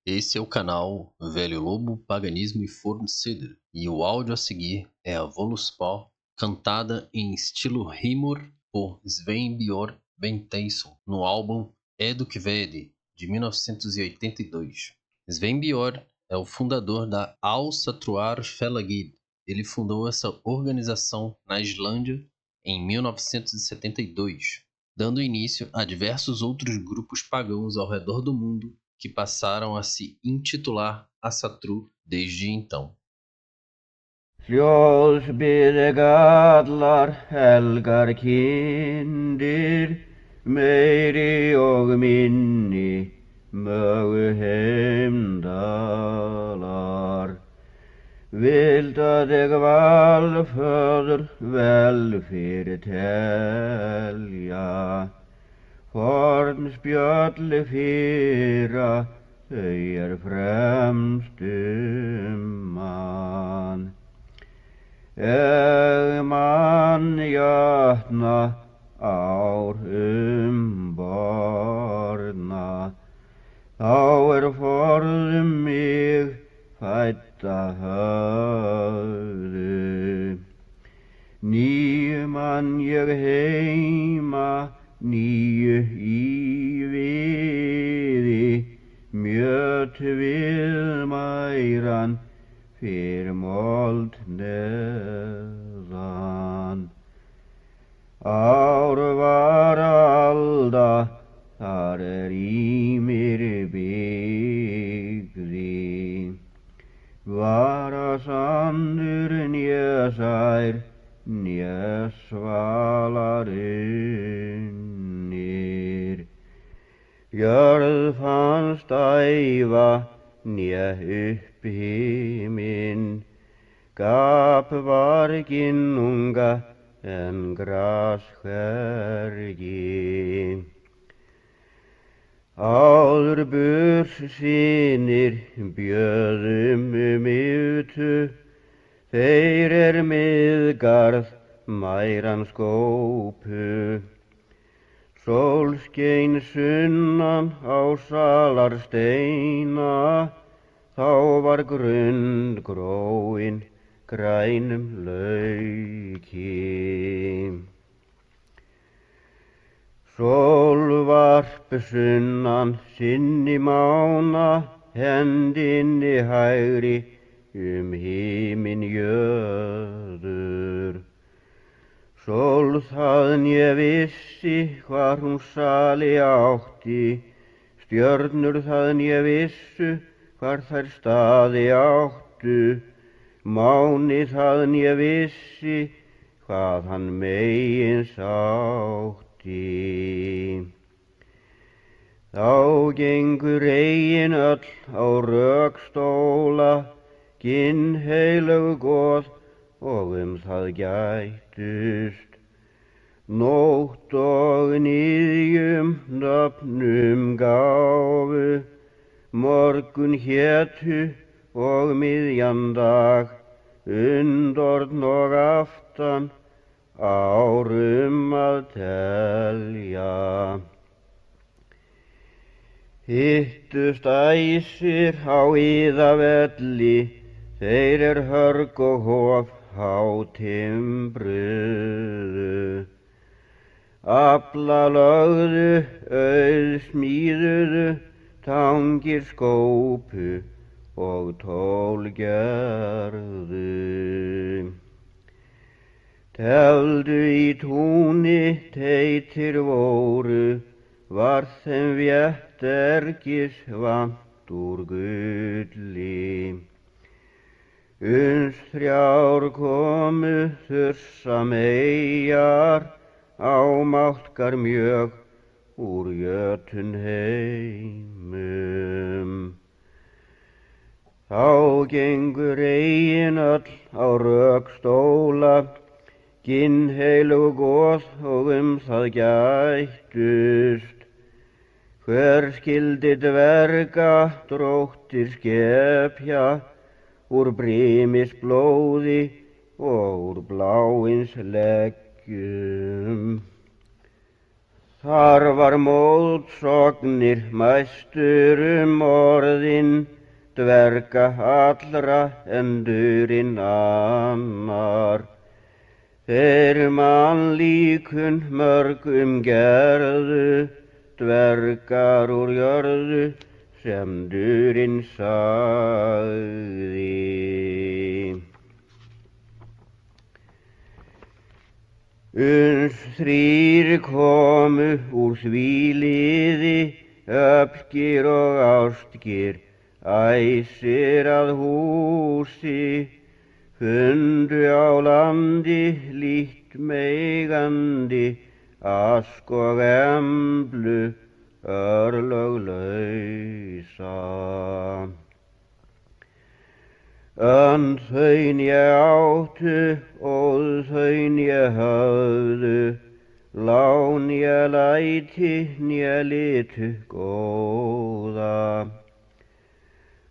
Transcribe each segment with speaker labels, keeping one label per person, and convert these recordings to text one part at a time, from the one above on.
Speaker 1: Esse é o canal Velho Lobo, Paganismo e Fornceder, e o áudio a seguir é a Völuspá, cantada em estilo Rimor por Sveinbjörn Benteisson, no álbum Edukvæði, de 1982. Sveinbjörn é o fundador da Ásatrúarfélagið. Ele fundou essa organização na Islândia em 1972, dando início a diversos outros grupos pagãos ao redor do mundo que passaram a se intitular Ásatrú desde então.
Speaker 2: Hljóðsbyrgallar helgar kindir, meiri og minni möguheimdalar. Vilda þig valföður vel fyrir telja, forn spjalli fyrra þau fremstum mann. Man játna ár borna, þá forðum mig fædda höfðu. Nýju man ég heima, nýju í viði, mjöt við mæran fyrir mold neðan. Ár var alda, þar í mér byggði, var sandur sær, svalar unnir. Jörð fannst æva, upp himinn, gap var ginnunga en graskvergi. Áður bursynir bjöðum miðtu, þeir miðgarð mæran skópu. Sólskein sunnan á salarsteina, þá var grund gróin grænum lauki. Sólvarp sunnan sinni mána, hendinni hægri himinn jöður. Sól það vissi hvar hún sali átti, stjörnur það vissu hvar þær staði áttu, máni það vissi hvað hann megin sátti. Þá gengur eigin öll á rökstóla, ginnheilög goð og það gættust. Nótt og niðjum nöfnum gáfu, morgun hétu og miðjandag, undorn og aftan, árum að telja. Hittust æsir á iðavelli, þeir hörg og hof hátimbruðu. Afla lögðu, auð smíðuðu, tangir skópu og tól gerðu. Tefldu í túni teitir voru, var þeim véttergis vant úr gulli. Uns þrjár komu þursa meyjar, ámáttkar mjög úr Jötunheimum. Þá gengur eigin öll á rökstóla, ginnheilög goð og það gættust. Hver skildi dverga dróttir skepja, úr brymis blóði og úr bláins leggjum. Þar var mótsognir mæstur orðin, dverga allra endurinn annar. Þeir mannlíkun mörgum gerðu, dvergar úr jörðu, sem durinn sagði. Uns þrír komu úr því liði, öfgir og ástgir, æsir að húsi, fundu á landi lítt meigandi, ask og emblu örlöglausa. Öndþaun ég áttu, óðþaun ég höfðu, lán ég læti né litu góða.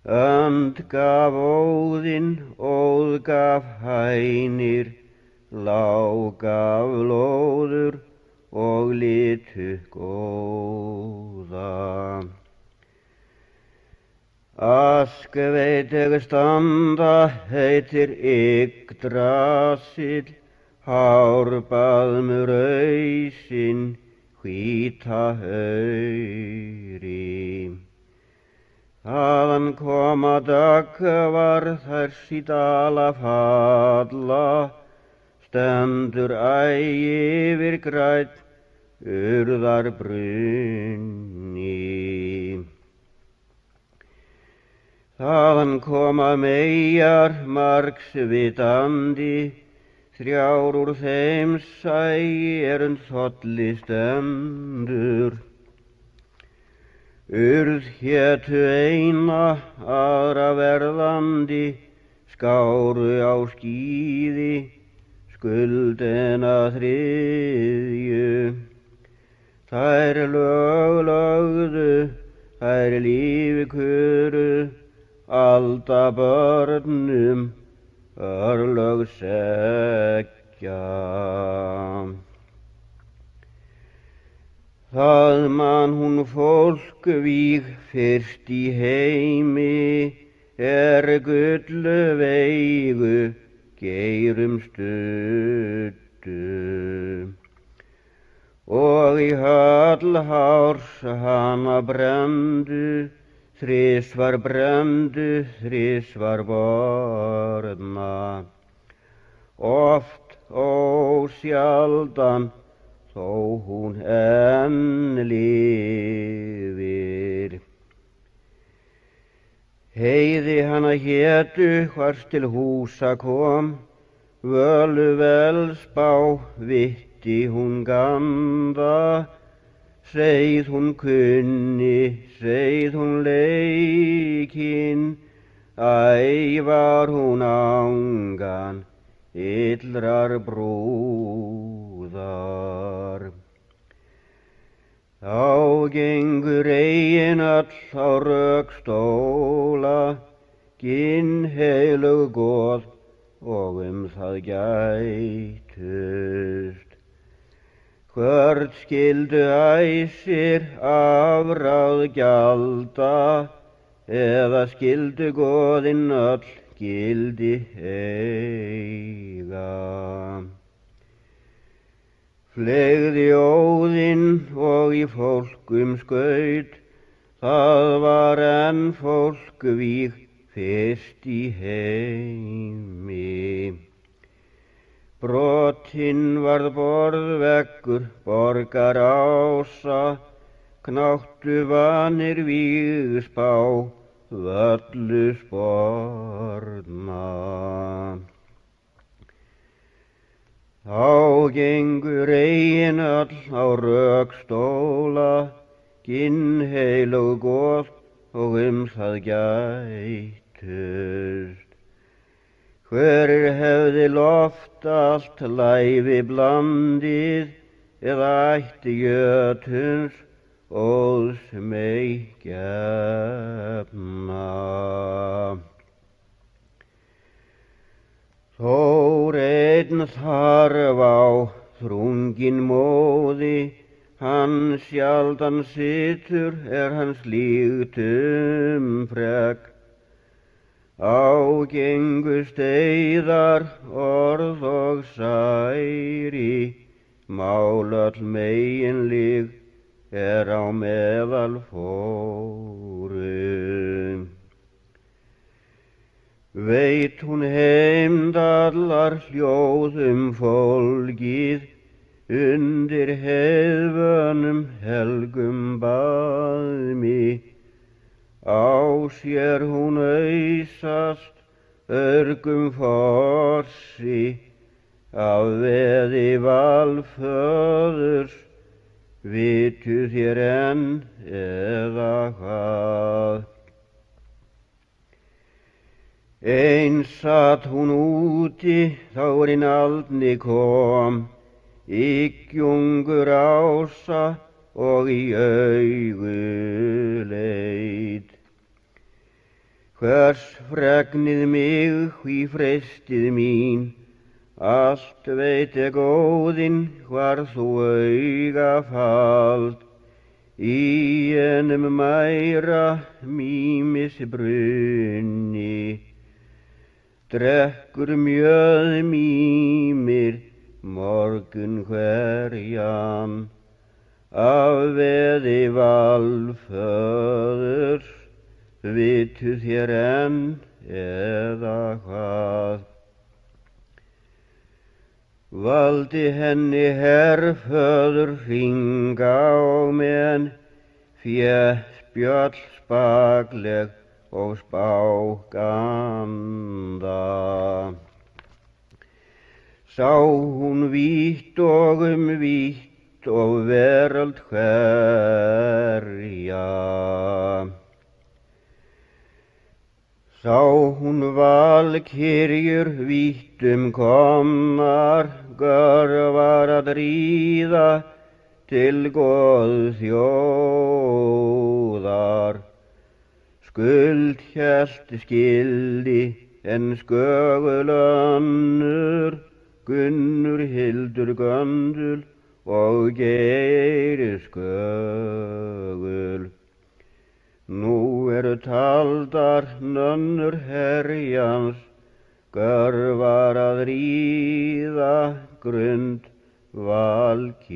Speaker 2: Önd gaf óðinn, óð gaf hænir, lá gaf lóður og litu góða. Askveiteg standa heitir Yggdrasill, hárbaðmur ausinn, hvíta hauri. Þaðan koma döggvar þess í dala falla, stendur ægi yfir grænn urðarbrunni. Þaðan koma meyjar margs vitandi, þrjár úr þeim sæi þolli stendur. Urð hétu eina, aðra verðandi, skáru á skíði, skuldina þriðju. Þær lögðu, þær lífi kuru, alda börnum örlög seggja. Það man hún fólkvíg fyrst í heimi, gullu veigu geirum studdu. Og í höll hárs hana brenndu, þrisvar brenndu, þrisvar borna. Oft ósjaldan, þó hún enn lifir. Heiði hana hétu hvers til húsa kom, völuvelsbá vitti hún ganda. Seið hún kunni, seið hún leikinn, æ var hún angan illrar brúðar. Þá gengur eigin öll á rökstóla, ginnheilug goð og það gætust. Hvert skildu æsir afráð gjalda, eða skildu goðin öll gildi eiga. Fleygði óðinn og í fólkum skaut, það var enn fólkvíg fyrst í heimi. Brotinn varð borðveggur borgar ása, knáttu vanir vígspá völlu sporna. Þá gengur eigin öll á rökstóla, ginnheilug goð og það gætust. Hver hefði loft allt læfi blandið, eða ætti jötuns óðs mey gefna. Þór einn þarf á þrungin móði, hann hann sjaldan situr hans líktum frek. Ágengu steiðar orð og særi, mál öll meginlíg á meðal fóru. Veit hún heimdallar hljóðum fólgið, undir heiðvönum helgum baðmi. Á sér hún ausast örgum fossi, af veði valföðurs, vitu þér enn eða hvað? Eins satt hún úti þá hinn aldni kom, yggjungur ása og í augu leit. Hvers fregnið mig, hví freystið mín, allt veit góðinn hvar þú auga fald, í enum mæra mýmis brunni. Drekkur mjöð mýmir morgun hverjan, af veði valföðurs, vitu þér enn eða hvað? Valdi henni herföður hringa og menn, fétt spjöll spakleg og spákanda. Sá hún vítt og vítt og veröld hverja. Sá hún valkyrjur vítt komnar, görvar að ríða til goðþjóðar. Skuld hélt skildi en skögul önnur, Gunnur, Hildur, Göndul og Geiri skögul. Nú eru taldar nönnur herjans, görvar að ríða grund valkyrjur.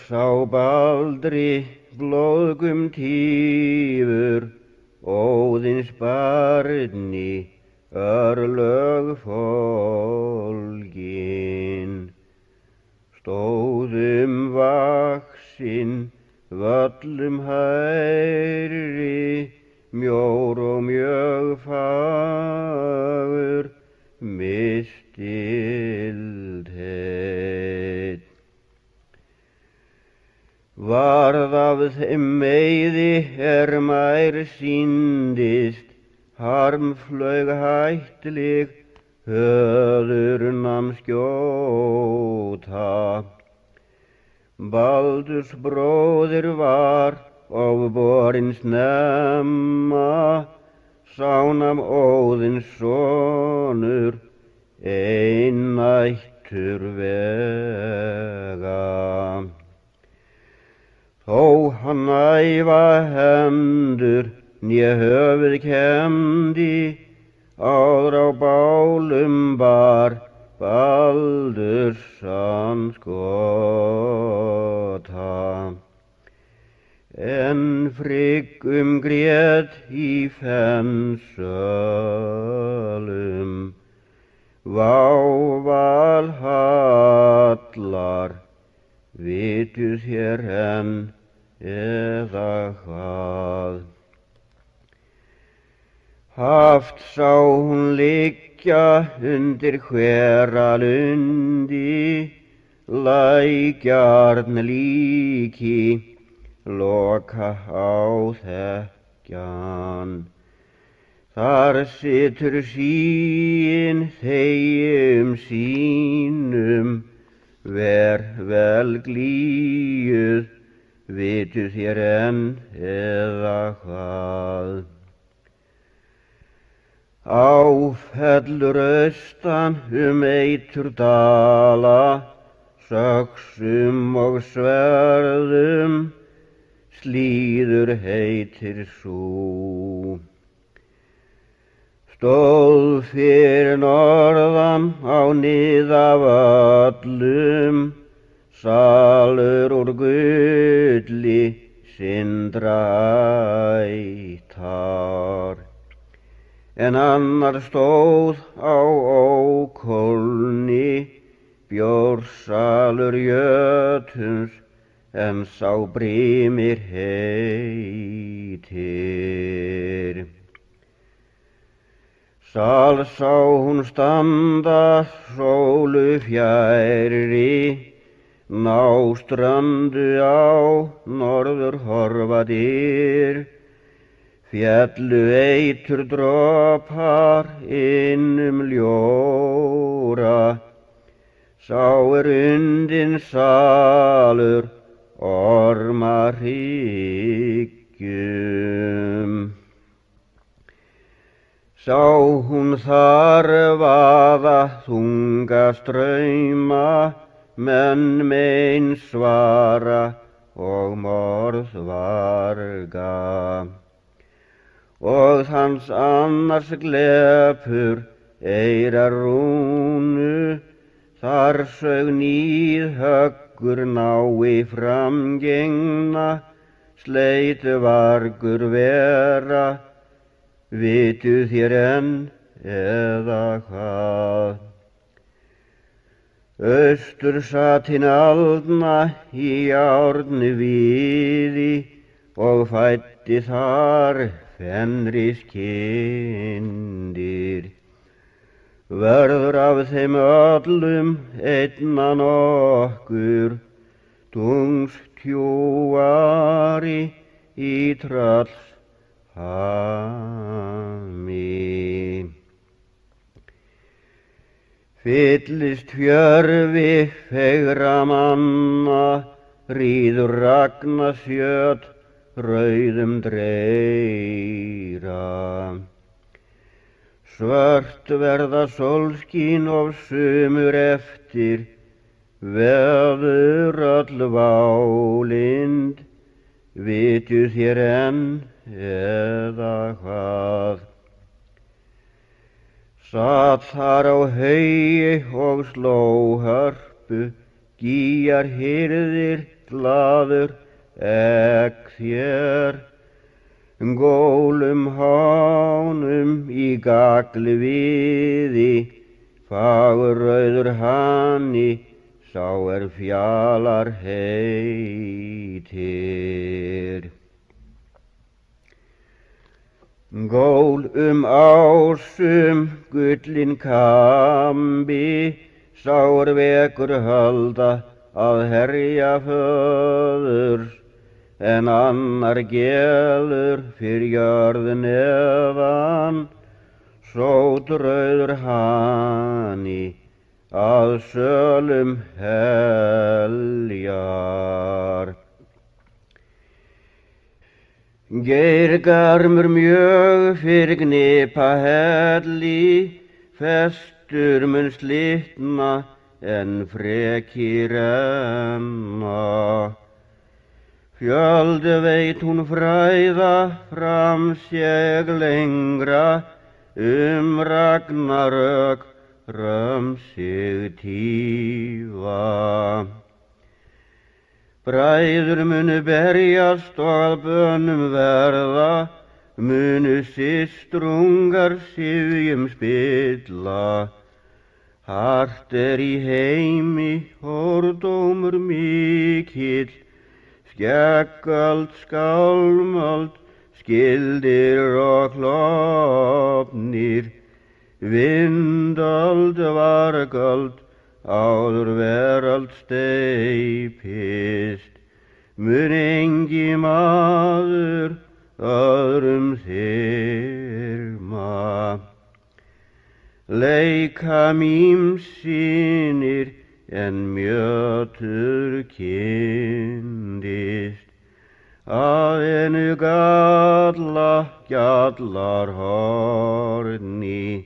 Speaker 2: Sá Baldri blóðgum tífur, Óðins barni örlög fólgin. Stóðum vaxinn völlum hæri, mjór og mjög fagur mistildheit. Varð af þeim meiði mær sýndist, harmflaug hættlig höður nam skjóta. Baldurs bróðir var ofborinn snemma, sánam Óðins sonur einnættur vega. Þó hann æfa hendur né höfuð kemdi, áður á bálum bar Baldurs hann skota. En frigg grét í fensölum, vá Valhallar, vitu þér enn eða hvað? Haft sá hún liggja undir hveralundi, lækjarn líki loka á þekkjan. Þar situr sín þegjum sínum, ver vel glíuð, vitu þér enn eða hvað? Áfellur austan eitur dala, söxum og sverðum, slíður heitir sú. Stóð fyrir norðan á niðavöllum, salur úr gulli sindrætar. En annar stóð á ókolni, bjórsalur jötuns, en sá brimir heitir. Sal sá hún standa sólu fjærri, ná ströndu á norður horfadir, féllu eitur dropar ljóra, sá undinn salur ormarhyggjum. Sá hún þar vaða þunga strauma, menn mein svara og morðvarga. Og hans annars glepur eyrar rúnu, þar sög níðhöggur nái framgengna, sleit vargur vera, vitu þér enn eða hvað? Austur sat hinn aldna í járni viði og fæddi þar fenris kindir. Verður af þeim öllum einnan okkur, tungstjúari í trölls hami. Fyllist fjörvi fegra manna, ríður ragnasjöt rauðum dreyra. Svört verða sólskín of sumur eftir, veður öll válind, vitu þér enn eða hvað? Sat þar á haugi og sló hörpu, gýjar hirðir glaður ekk þér, gólum hánum í gagli viði, fagur rauður hani, sá fjalar heitir. Gól ásum gullin kambi, sár vekur halda að herja föðurs, en annar gelur fyrir jörð neðan, sót rauður hani að sölum heljar. Geirgarmur mjög fyrir gnipa helli, festur mun slitna en freki renna. Fjöldu veit hún fræða fram seg lengra, ragnarök sig tífa. Bræður munu berjast og að bönum verða, munu systrungar sifjum spilla. Hart í heimi hórdómur mikill, skeggöld, skálmöld, skildir og klofnir, vindöld, vargöld, áður veröld steypist, mun engi maður öðrum þyrma. Leika mýmsinir en mjötur kyndist, að einu galla gjallar horni.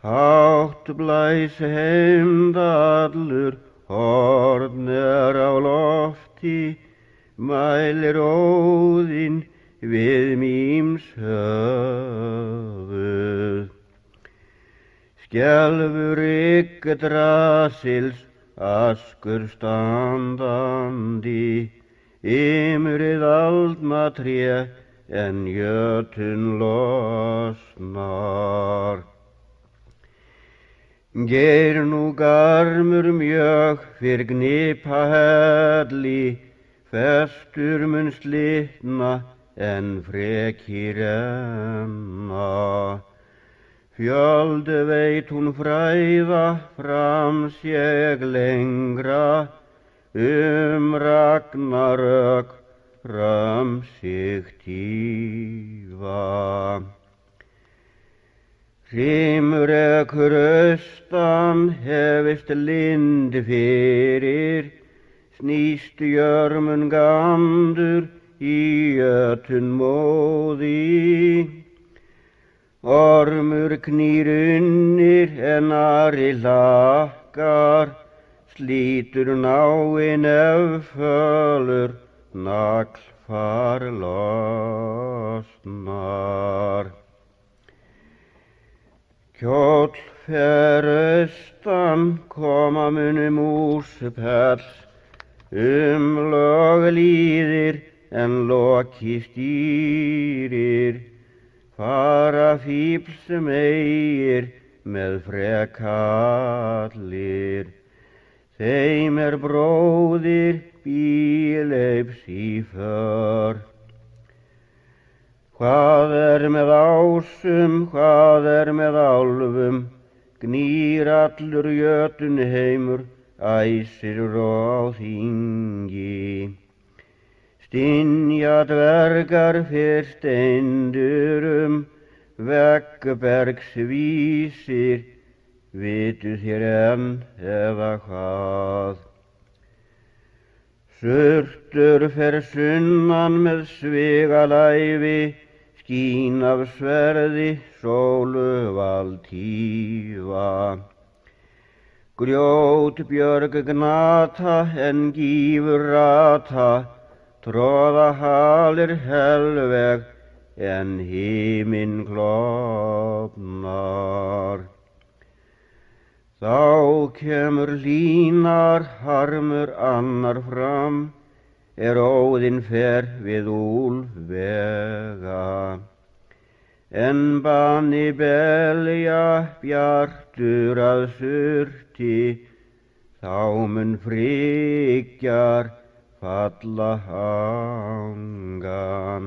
Speaker 2: Hátt blæs heimdallur, horn á lofti, mælir Óðinn við Míms höfuð. Skelfur Yggdrasils askur standandi, ymrið aldnatré en jötunn losnar. Geir nú garmur mjög fyrr Gnipahelli, festur mun slitna en frekir renna. Fjöldu veit hún fræða fram sér lengra, Ragnarök fram sig tífa. Hrimur ekur austan, hefist lind fyrir, snýst Jörmungandur í jötunn móði. Ormur knýr unnir en Ari hlakkar, slítur náinn fölur, naglfar losnar. Kjóll fer austan, koma munu Músepells, löglíðir en Loki stýrir, fara fífl sem eigir með frekallir. Þeim bróðir Bíleifs í för. Hvað með ásum, hvað með álfum, gnýr allur jötunn heimur, æsir á þingi. Stynja dvergar fyrst eindurum, veggbergs vísir, vitu þér enn eða hvað. Surtur fer sunnan með svigalæfi, skín af sverði sólu tífa. Grjótbjörg gnata en gífur rata, tróða halir helveg en himinn klofnar. Þá kemur Línar harmur annar fram, Óðinn fer við úlfvega. En bani belja bjartur að surti, þá mun Friggjar falla hangan.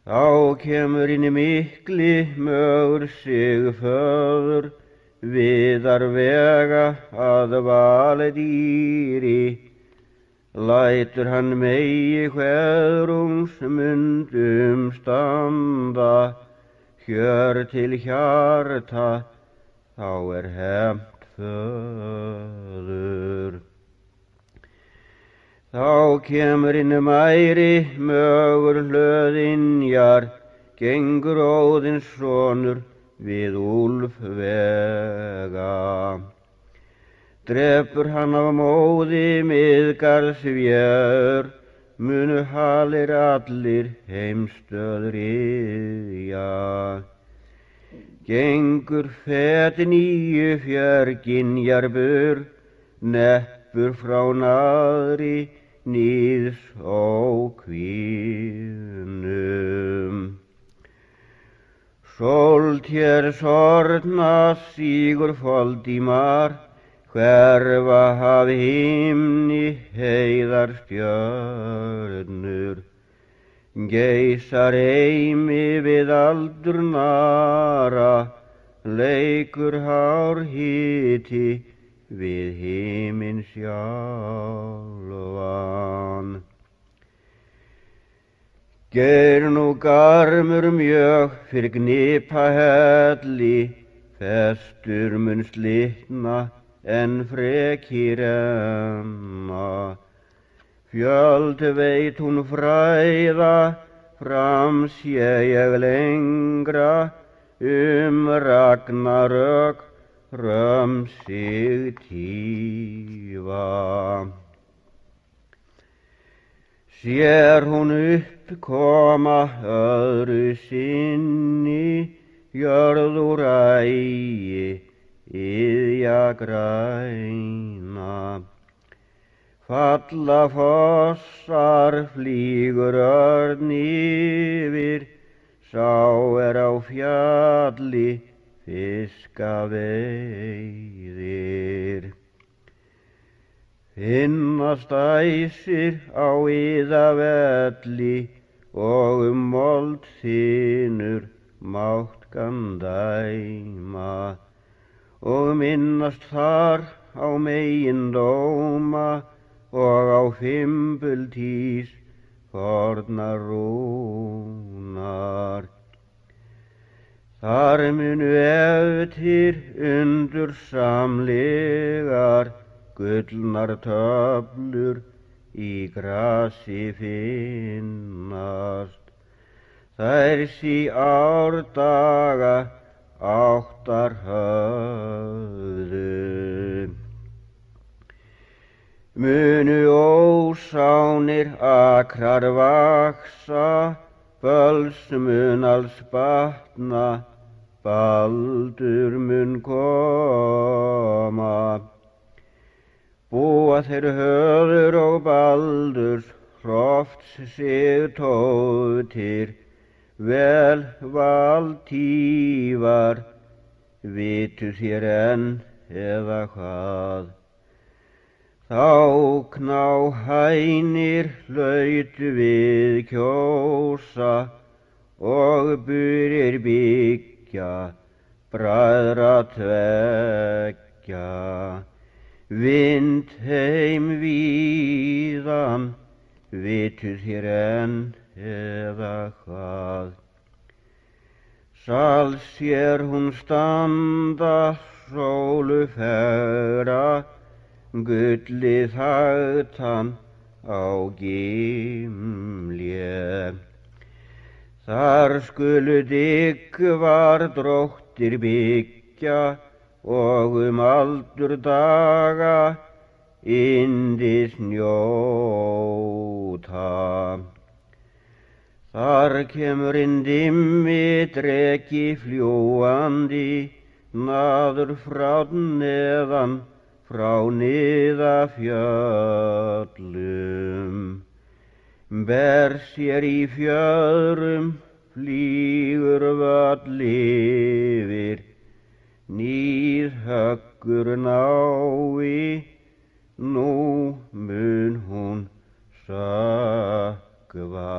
Speaker 2: Þá kemur inn mikli mögur Sigföður, Viðar vega að Valtýri, lætur hann megi hverungsmundum standa, hjör til hjarta, þá hefnt föður. Þá kemur inn mæri mögur hlöðinjar, gengur Óðins sonur við úlfvega. Drepur hann af móði Miðgarðsvér, munu halir allir heimstöð ryðja. Gengur fet nýju fjörginjarbur, neppur frá naðri níðs ókvínum. Sóltér sorna sígur Foldimar, hverfa af himni heiðar stjörnur. Geisar eimi við aldurnara, leikur hár hiti við himinn sjálfan. Geir nú garmur mjög fyrr Gnipahelli, festur mun slitna en frekir renna. Fjöld veit hún fræða, fram sé ég lengra, ragnarök sig tífa. Sér hún upp koma öðru sinni, jörð úr ægi, iðja græna. Falla fossar, flýgur örn yfir, sá á fjalli fiska veiðir. Finnast æsir á iðavelli og mold þynur máttgan dæma og minnast þar á megindóma og á fimbultís fornar rúnar. Þar munu eftir undursamlegar gullnar töflur í grasi finnast. Þær árdaga áttar höfðu. Munu ósánir akrar vaksa, böls mun alls batna, baldur mun koma. Búa þeir höður og baldurs, hrofts sig tóftir, vel valtívar, vitu þér enn eða hvað. Þá kná hænir hlautu við kjósa og burir byggja bræðra tveggja. Vindheim víðan, vitu þér enn eða hvað. Sal sér hún standa, sólu fegra, gullið hagtan á gimlé. Þar skulu dyggvar dróttir byggja og aldur daga yndis njóta. Þar kemur inn dimmi dreki fljúandi, naður frá neðan, frá niðafjöllum. Ber sér í fjöðrum, flýgur völl yfir, níðhöggur nái, nú mun hún sökkva.